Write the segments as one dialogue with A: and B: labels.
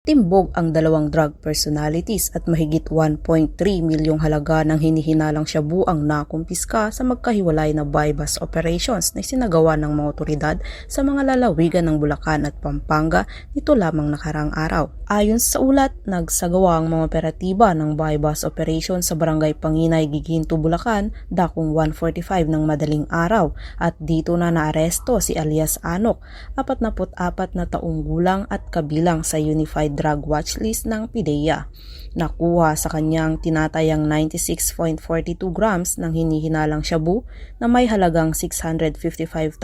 A: Timbog ang dalawang drug personalities at mahigit 1.3 milyong halaga ng hinihinalang shabu ang nakumpiska sa magkahiwalay na buy-bust operations na isinagawa ng mga otoridad sa mga lalawigan ng Bulacan at Pampanga nito lamang nakarang araw. Ayon sa ulat, nagsagawa ang mga operatiba ng buy-bust operation sa Barangay Panginay, Giginto, Bulacan dakong 1:45 ng madaling araw at dito na naaresto si alias Anok, 44 na taong gulang at kabilang sa Unified Drug Watchlist ng PIDEA. Nakuha sa kanyang tinatayang 96.42 grams ng hinihinalang shabu na may halagang 655,600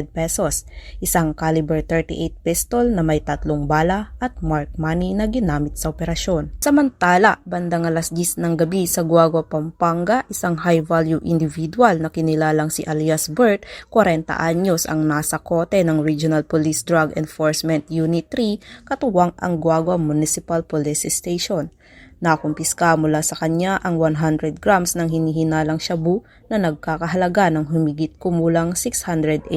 A: pesos, isang caliber 38 pistol na may 3 bala at marked money na ginamit sa operasyon. Samantala, bandang alas 10 ng gabi sa Guagua, Pampanga, isang high-value individual na kinilalang si alias Bert, 40 anyos ang nasa kote ng Regional Police Drug Enforcement Unit 3, katuwang ang Guagua Municipal Police Station. Nakumpiska mula sa kanya ang 100 grams ng hinihinalang shabu na nagkakahalaga ng humigit kumulang 680,000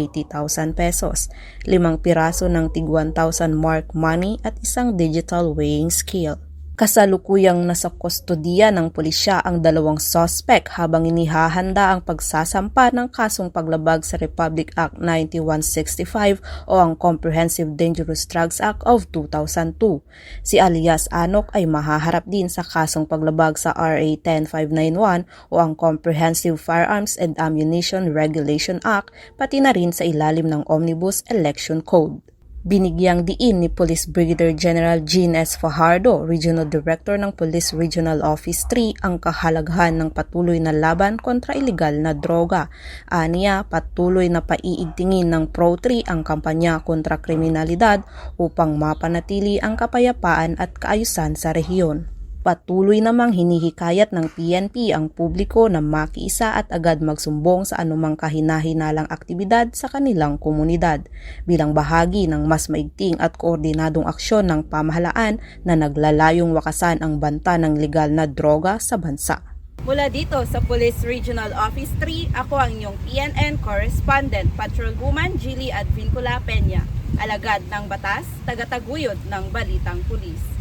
A: pesos, 5 piraso ng tig 1,000 marked money at isang digital weighing scale. Kasalukuyang nasa kustodiya ng pulisya ang dalawang suspect habang inihahanda ang pagsasampa ng kasong paglabag sa Republic Act 9165 o ang Comprehensive Dangerous Drugs Act of 2002. Si alias Anok ay mahaharap din sa kasong paglabag sa RA 10591 o ang Comprehensive Firearms and Ammunition Regulation Act, pati na rin sa ilalim ng Omnibus Election Code. Binigyang diin ni Police Brigadier General Gene S. Fajardo, Regional Director ng Police Regional Office 3, ang kahalagahan ng patuloy na laban kontra ilegal na droga. Aniya, patuloy na paiigtingin ng Pro3 ang kampanya kontra kriminalidad upang mapanatili ang kapayapaan at kaayusan sa rehiyon. Patuloy namang hinihikayat ng PNP ang publiko na makiisa at agad magsumbong sa anumang kahinahinalang aktibidad sa kanilang komunidad bilang bahagi ng mas maigting at koordinadong aksyon ng pamahalaan na naglalayong wakasan ang banta ng legal na droga sa bansa.
B: Mula dito sa Police Regional Office 3, ako ang inyong PNN Correspondent, Patrolwoman Jilly Advincula Peña, alagad ng batas, tagataguyod ng Balitang Pulis.